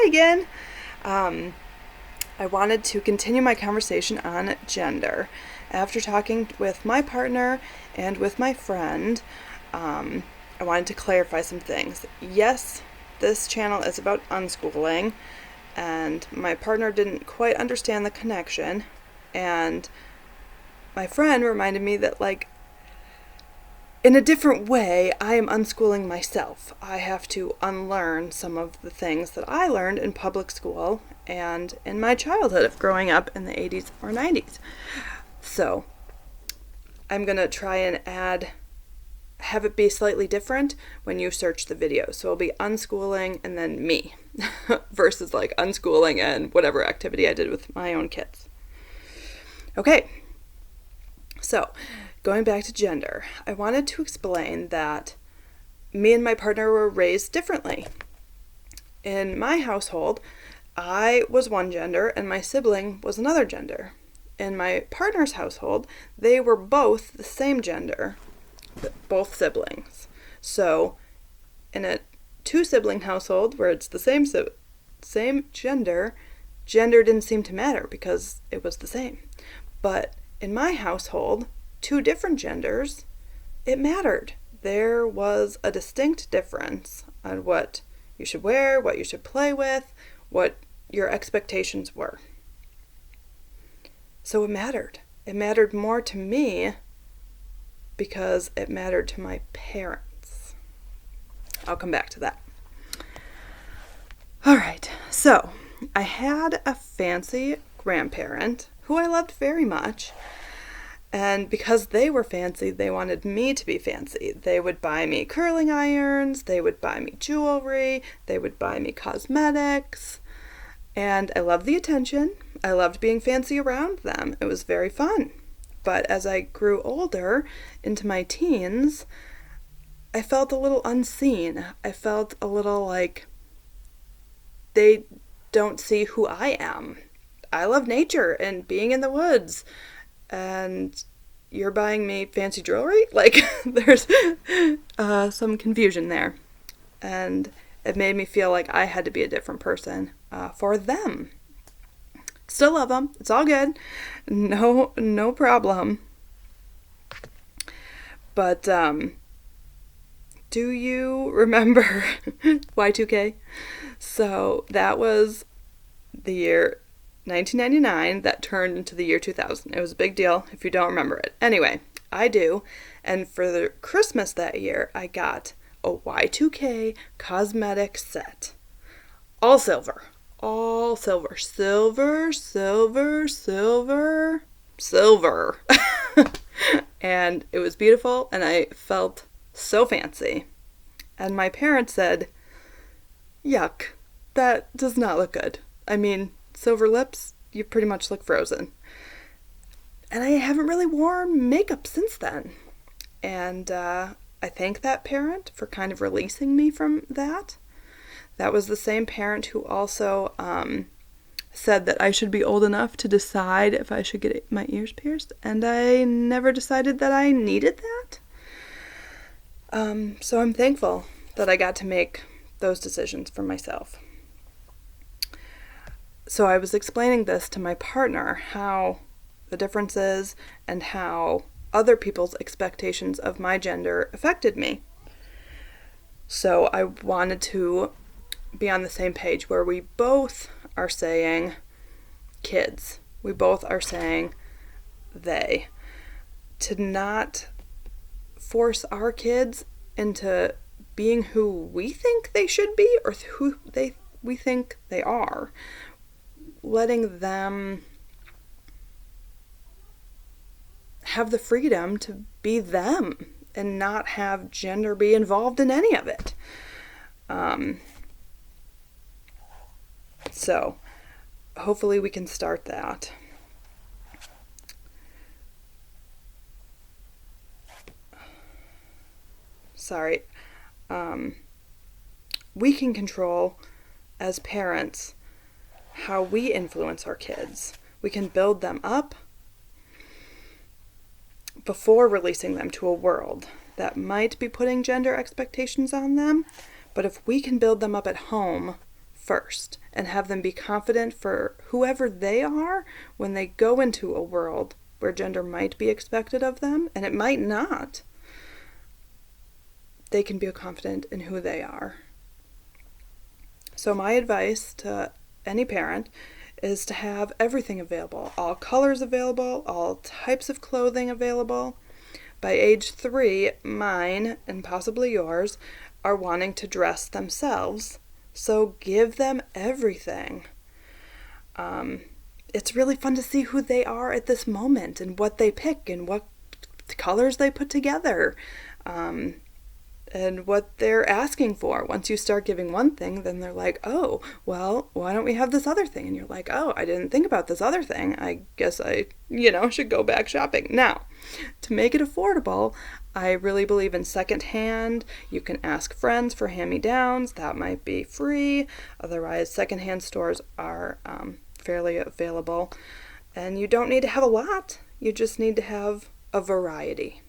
Hi again. I wanted to continue my conversation on gender. After talking with my partner and with my friend, I wanted to clarify some things. Yes, this channel is about unschooling, and my partner didn't quite understand the connection, and my friend reminded me that, in a different way, I am unschooling myself. I have to unlearn some of the things that I learned in public school and in my childhood of growing up in the 80s or 90s. So, I'm going to try and have it be slightly different when you search the video. So it'll be unschooling and then me versus unschooling and whatever activity I did with my own kids. Okay, so going back to gender, I wanted to explain that me and my partner were raised differently. In my household, I was one gender and my sibling was another gender. In my partner's household, they were both the same gender, both siblings. So in a two-sibling household where it's the same gender didn't seem to matter because it was the same. But in my household, two different genders, it mattered. There was a distinct difference on what you should wear, what you should play with, what your expectations were. So it mattered. It mattered more to me because it mattered to my parents. I'll come back to that. All right, so I had a fancy grandparent who I loved very much. And because they were fancy, they wanted me to be fancy. They would buy me curling irons, they would buy me jewelry, they would buy me cosmetics. And I loved the attention. I loved being fancy around them. It was very fun. But as I grew older, into my teens, I felt a little unseen. I felt a little like they don't see who I am. I love nature and being in the woods. And you're buying me fancy jewelry? There's some confusion there. And it made me feel like I had to be a different person for them. Still love them. It's all good. No problem. But do you remember Y2K? So that was the year 1999 that turned into the year 2000. It was a big deal if you don't remember it. Anyway, I do. And for the Christmas that year, I got a Y2K cosmetic set. All silver. All silver. Silver, silver, silver, silver. And it was beautiful, and I felt so fancy. And my parents said, yuck, that does not look good. I mean, silver lips, you pretty much look frozen. And I haven't really worn makeup since then. And I thank that parent for kind of releasing me from that. That was the same parent who also said that I should be old enough to decide if I should get my ears pierced. And I never decided that I needed that. So I'm thankful that I got to make those decisions for myself. So I was explaining this to my partner, how the difference is and how other people's expectations of my gender affected me. So I wanted to be on the same page where we both are saying kids. We both are saying they. To not force our kids into being who we think they should be or who we think they are. Letting them have the freedom to be them and not have gender be involved in any of it. So hopefully we can start that. Sorry. We can control, as parents, how we influence our kids. We can build them up before releasing them to a world that might be putting gender expectations on them. But if we can build them up at home first and have them be confident for whoever they are when they go into a world where gender might be expected of them and it might not. They can be confident in who they are. So my advice to any parent is to have everything available, all colors available, all types of clothing available. By age 3, mine, and possibly yours, are wanting to dress themselves. So give them everything. It's really fun to see who they are at this moment and what they pick and what colors they put together. And what they're asking for. Once you start giving one thing, then they're like, oh, well, why don't we have this other thing? And you're like, oh, I didn't think about this other thing. I guess I, should go back shopping. Now, to make it affordable, I really believe in secondhand. You can ask friends for hand-me-downs. That might be free. Otherwise, secondhand stores are fairly available. And you don't need to have a lot. You just need to have a variety.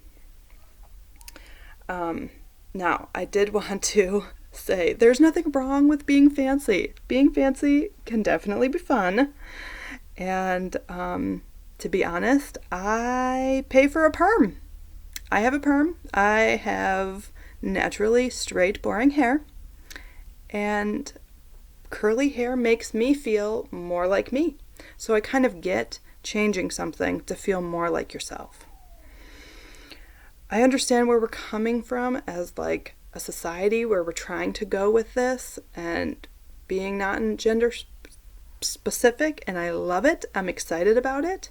Now, I did want to say there's nothing wrong with being fancy. Being fancy can definitely be fun. And to be honest, I pay for a perm. I have a perm. I have naturally straight, boring hair. And curly hair makes me feel more like me. So I kind of get changing something to feel more like yourself. I understand where we're coming from as like a society where we're trying to go with this and being not in gender specific, and I love it. I'm excited about it.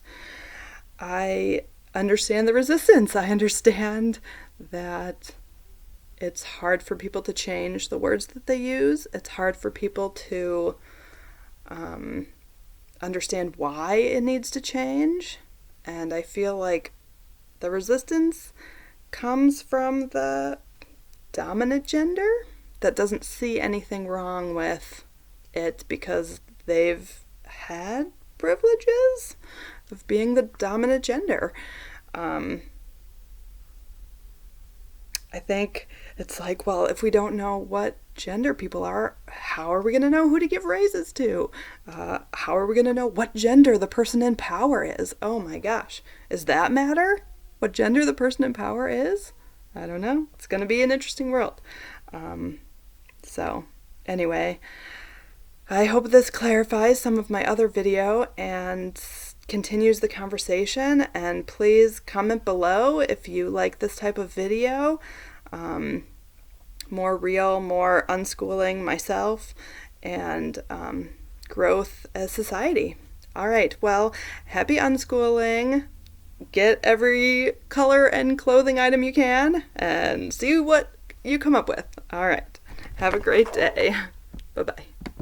I understand the resistance. I understand that it's hard for people to change the words that they use. It's hard for people to understand why it needs to change. And I feel like the resistance comes from the dominant gender that doesn't see anything wrong with it because they've had privileges of being the dominant gender. I think it's like, well, if we don't know what gender people are, how are we going to know who to give raises to? How are we going to know what gender the person in power is? Oh my gosh, does that matter? What gender the person in power is? I don't know. It's going to be an interesting world. So anyway, I hope this clarifies some of my other video and continues the conversation. And please comment below if you like this type of video. More real, more unschooling myself, and growth as society. All right. Well, happy unschooling. Get every color and clothing item you can and see what you come up with. All right. Have a great day. Bye-bye.